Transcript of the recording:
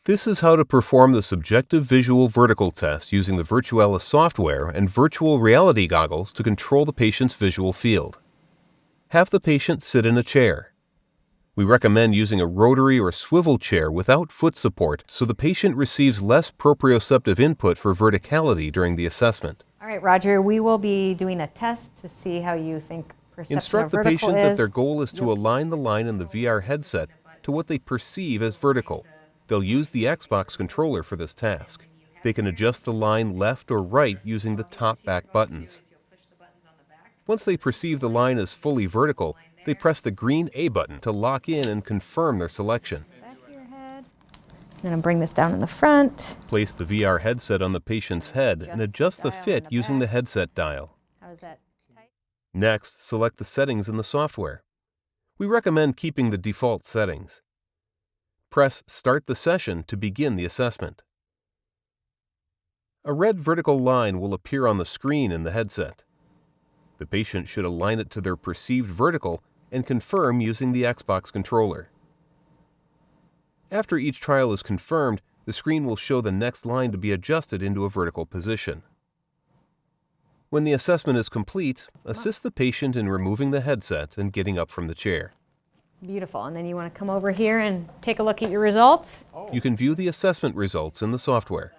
This is how to perform the subjective visual vertical test using the Virtualis software and virtual reality goggles to control the patient's visual field. Have the patient sit in a chair. We recommend using a rotary or swivel chair without foot support so the patient receives less proprioceptive input for verticality during the assessment. All right, Roger, we will be doing a test to see how you think perception Instruct of the vertical patient is. that their goal is to align the line in the VR headset to what they perceive as vertical. They'll use the Xbox controller for this task. They can adjust the line left or right using the top-back buttons. Once they perceive the line as fully vertical, they press the green A button to lock in and confirm their selection. Back of your head. I'm going to bring this down in the front. Place the VR headset on the patient's head and adjust the fit using the headset dial. How is that tight? Next, select the settings in the software. We recommend keeping the default settings. Press Start the session to begin the assessment. A red vertical line will appear on the screen in the headset. The patient should align it to their perceived vertical and confirm using the Xbox controller. After each trial is confirmed, the screen will show the next line to be adjusted into a vertical position. When the assessment is complete, assist the patient in removing the headset and getting up from the chair. Beautiful. And then you want to come over here and take a look at your results. You can view the assessment results in the software.